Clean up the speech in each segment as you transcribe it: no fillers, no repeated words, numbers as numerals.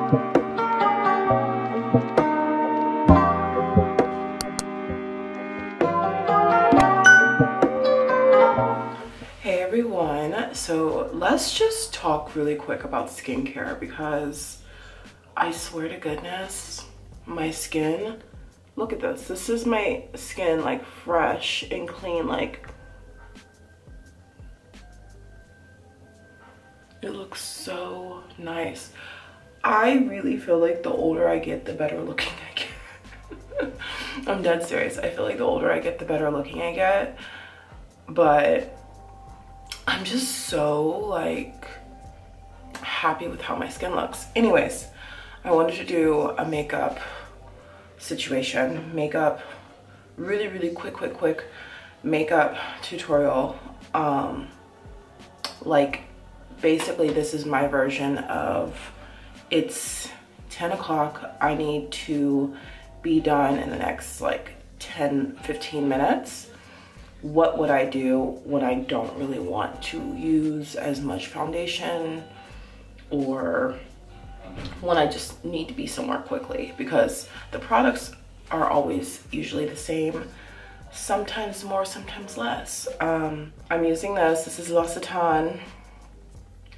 Hey everyone, so let's just talk really quick about skincare because I swear to goodness, my skin, look at this. This is my skin, like fresh and clean, like it looks so nice. I really feel like the older I get, the better looking I get. I'm dead serious. I feel like the older I get, the better looking I get. But I'm just so like happy with how my skin looks. Anyways, I wanted to do a makeup situation, really quick makeup tutorial. Like basically this is my version of, it's 10 o'clock. I need to be done in the next like 10-15 minutes. What would I do when I don't really want to use as much foundation, or when I just need to be somewhere quickly, because the products are always usually the same, sometimes more, sometimes less. I'm using this is L'Occitane.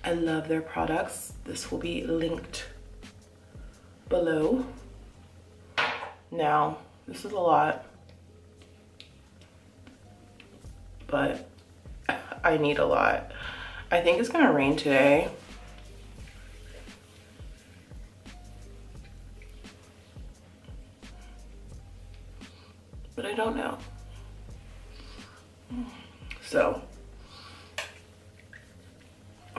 I love their products. This will be linked below. Now, this is a lot, but I need a lot. I think it's gonna rain today. But I don't know. So,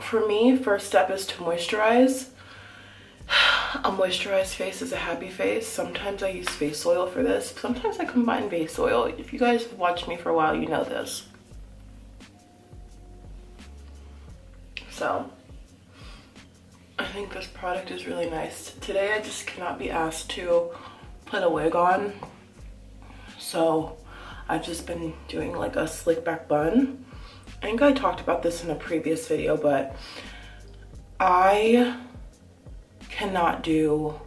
for me, first step is to moisturize. A moisturized face is a happy face. Sometimes I use face oil for this. Sometimes I combine face oil. If you guys have watched me for a while, you know this. So, I think this product is really nice. Today, I just cannot be asked to put a wig on. So, I've just been doing like a slick back bun. I think I talked about this in a previous video, but I cannot do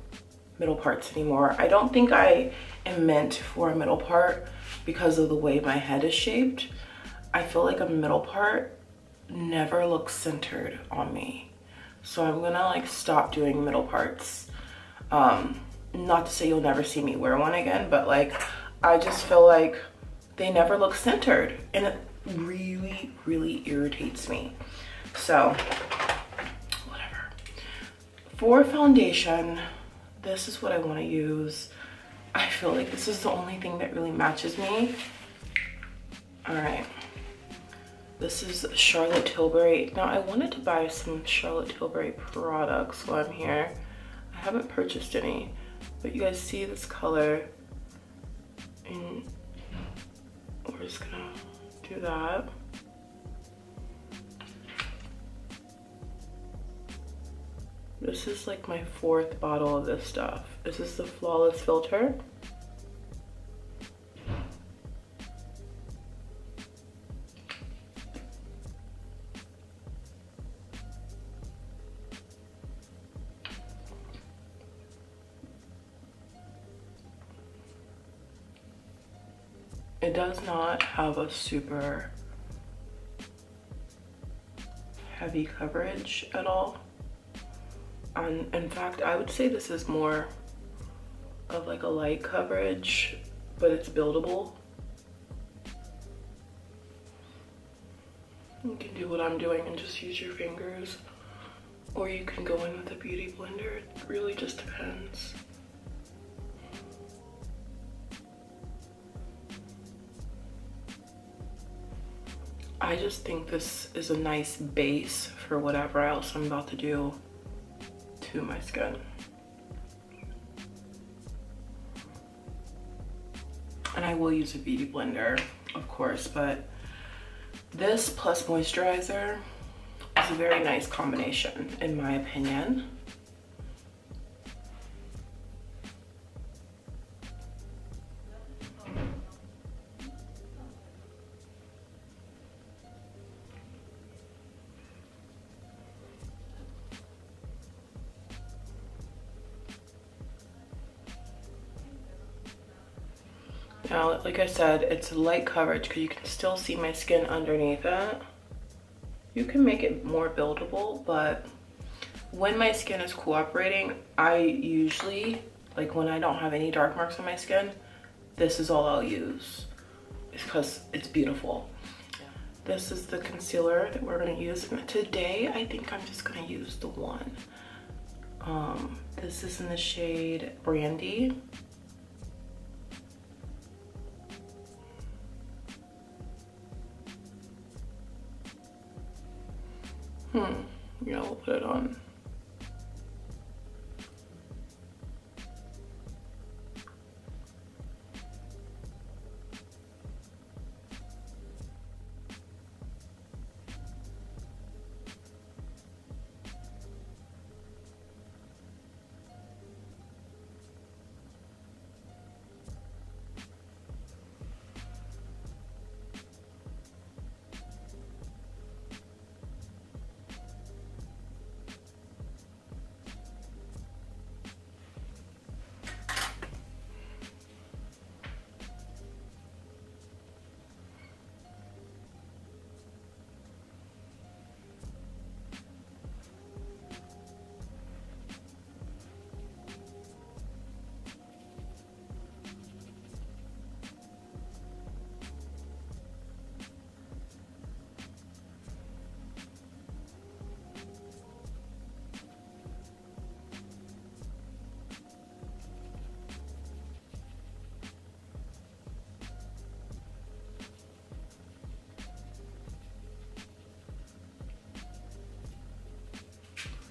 middle parts anymore. I don't think I am meant for a middle part because of the way my head is shaped. I feel like a middle part never looks centered on me. So I'm gonna like stop doing middle parts. Not to say you'll never see me wear one again, but like I just feel like they never look centered and it really irritates me. So whatever. For foundation, this is what I want to use. I feel like this is the only thing that really matches me. All right. This is Charlotte Tilbury. Now I wanted to buy some Charlotte Tilbury products while I'm here. I haven't purchased any, but you guys see this color, and we're just gonna do that. This is like my 4th bottle of this stuff. This is the Flawless Filter. It does not have a super heavy coverage at all. In fact, I would say this is more of like a light coverage, but it's buildable. You can do what I'm doing and just use your fingers, or you can go in with a beauty blender. It really just depends. I just think this is a nice base for whatever else I'm about to do to my skin. And I will use a beauty blender, of course, but this plus moisturizer is a very nice combination, in my opinion. Now, like I said, it's light coverage because you can still see my skin underneath it. You can make it more buildable, but when my skin is cooperating, I usually, like when I don't have any dark marks on my skin, this is all I'll use. It's because it's beautiful. This is the concealer that we're gonna use. Today, I think I'm just gonna use the one. This is in the shade Brandy. Yeah, we'll put it on.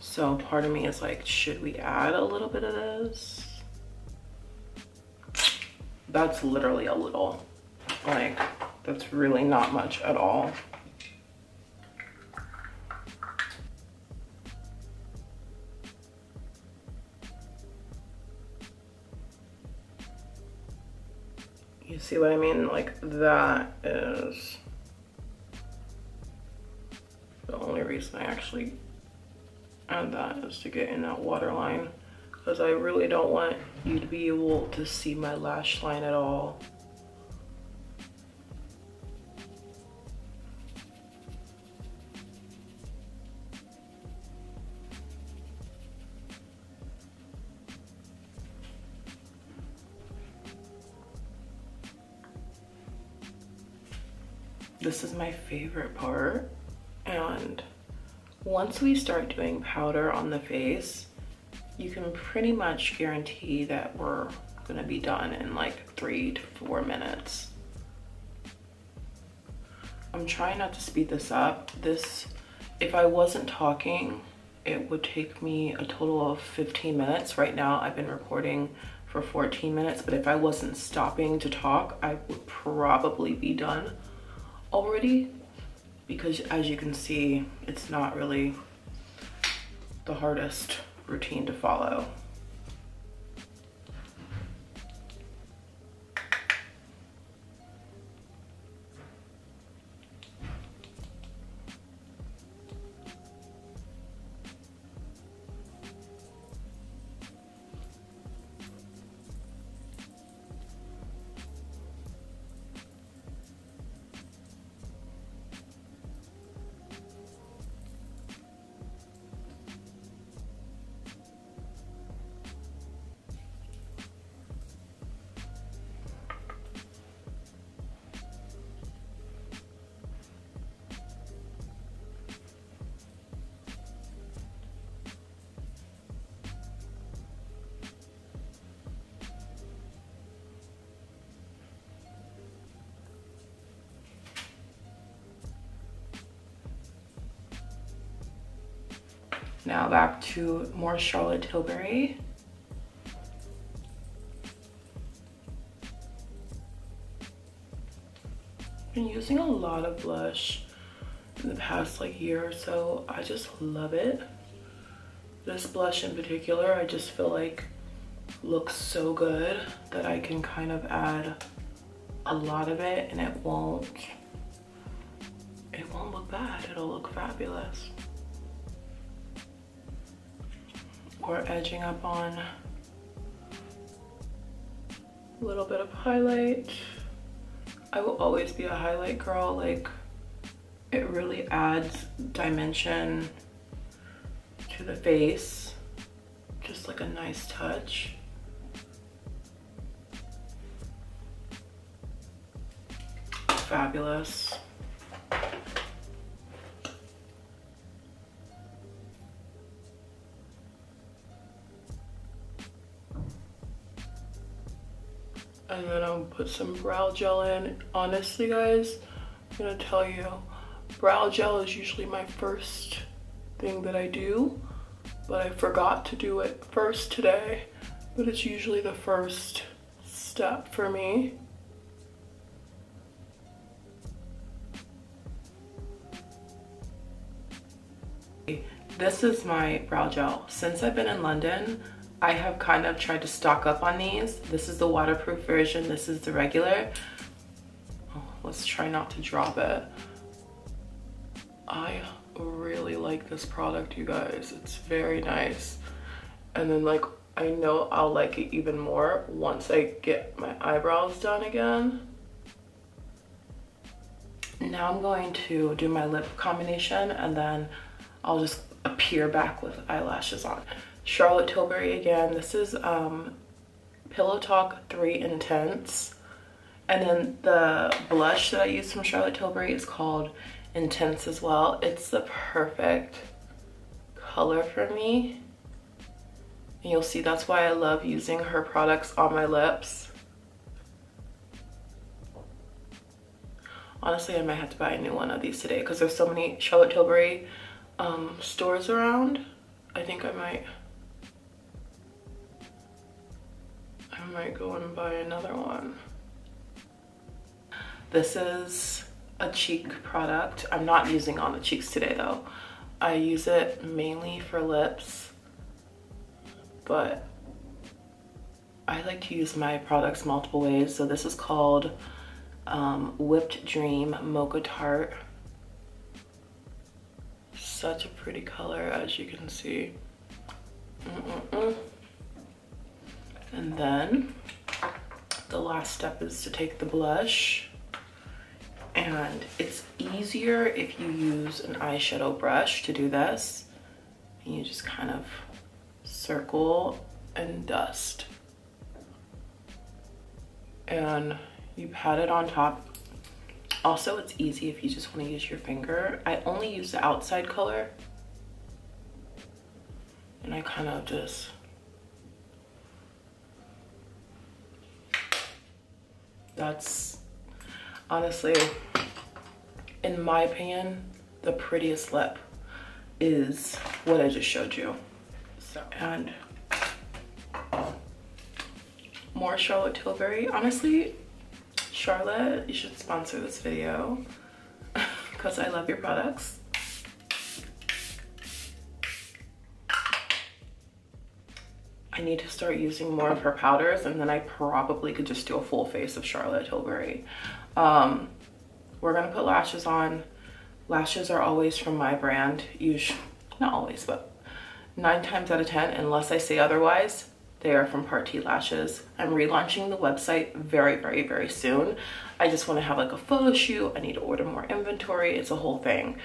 So part of me is like, should we add a little bit of this? That's literally a little. Like, that's really not much at all. You see what I mean? Like, that is the only reason I actually add that, is to get in that waterline, because I really don't want you to be able to see my lash line at all. This is my favorite part, and once we start doing powder on the face, you can pretty much guarantee that we're gonna be done in like 3 to 4 minutes. I'm trying not to speed this up. This, if I wasn't talking, it would take me a total of 15 minutes. Right now, I've been recording for 14 minutes, but if I wasn't stopping to talk, I would probably be done already. Because as you can see, it's not really the hardest routine to follow. Now back to more Charlotte Tilbury. Been using a lot of blush in the past like year or so. I just love it. This blush in particular, I just feel like looks so good that I can kind of add a lot of it and it won't look bad. It'll look fabulous. Or edging up on A little bit of highlight. I will always be a highlight girl. Like, it really adds dimension to the face. Just like a nice touch. Fabulous. And then I'll put some brow gel in. Honestly, guys, I'm gonna tell you, brow gel is usually my first thing that I do, but I forgot to do it first today, but it's usually the first step for me. This is my brow gel. Since I've been in London, I have kind of tried to stock up on these. This is the waterproof version. This is the regular. Oh, let's try not to drop it. I really like this product, you guys. It's very nice. And then like, I know I'll like it even more once I get my eyebrows done again. Now I'm going to do my lip combination and then I'll just appear back with eyelashes on. Charlotte Tilbury again. This is Pillow Talk 3 Intense. And then the blush that I use from Charlotte Tilbury is called Intense as well. It's the perfect color for me. And you'll see that's why I love using her products on my lips. Honestly, I might have to buy a new one of these today because there's so many Charlotte Tilbury stores around. I think I might go and buy another one. This is a Chic product. I'm not using on the cheeks today though. I use it mainly for lips, but I like to use my products multiple ways. So this is called Whipped Dream Mocha Tarte. Such a pretty color, as you can see. And then the last step is to take the blush, and it's easier if you use an eyeshadow brush to do this. And you just kind of circle and dust, and you pat it on top. Also, it's easy if you just want to use your finger. I only use the outside color, and I kind of just that's honestly, in my opinion, the prettiest lip is what I just showed you. So, and more Charlotte Tilbury. Honestly, Charlotte, you should sponsor this video because I love your products. I need to start using more of her powders, and then I probably could just do a full face of Charlotte Tilbury. We're gonna put lashes on. Lashes are always from my brand. Usually, not always, but 9 times out of 10, unless I say otherwise, they are from Partee lashes. I'm relaunching the website very, very, very soon. I just want to have like a photo shoot. I need to order more inventory. It's a whole thing.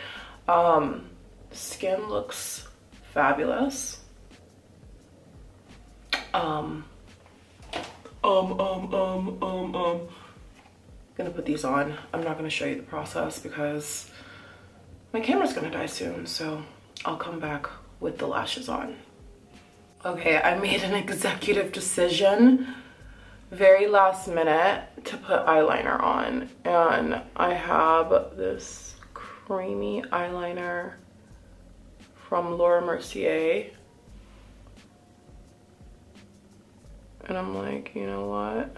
Skin looks fabulous. Gonna put these on. I'm not gonna show you the process because my camera's gonna die soon, so I'll come back with the lashes on. Okay, I made an executive decision, very last minute, to put eyeliner on. And I have this creamy eyeliner from Mercier. And I'm like, you know what?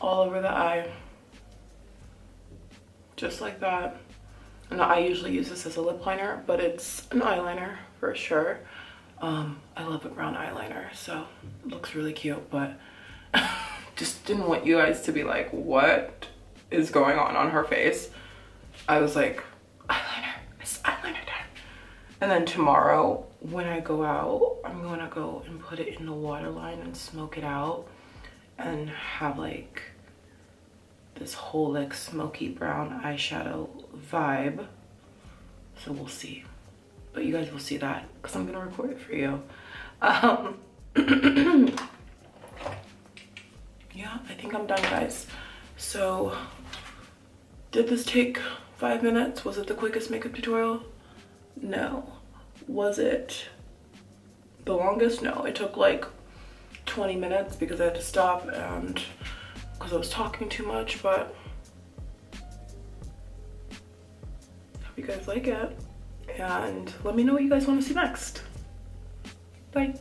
All over the eye. Just like that. And I usually use this as a lip liner, but it's an eyeliner for sure. I love a brown eyeliner, so it looks really cute, but just didn't want you guys to be like, what is going on her face? I was like, eyeliner. And then tomorrow when I go out, I'm gonna go and put it in the waterline and smoke it out and have like this whole like smoky brown eyeshadow vibe. So we'll see. But you guys will see that because I'm gonna record it for you. Yeah, I think I'm done, guys. So did this take 5 minutes? Was it the quickest makeup tutorial? No. Was it the longest? No, it took like 20 minutes because I had to stop and because I was talking too much, but hope you guys like it and let me know what you guys want to see next. Bye.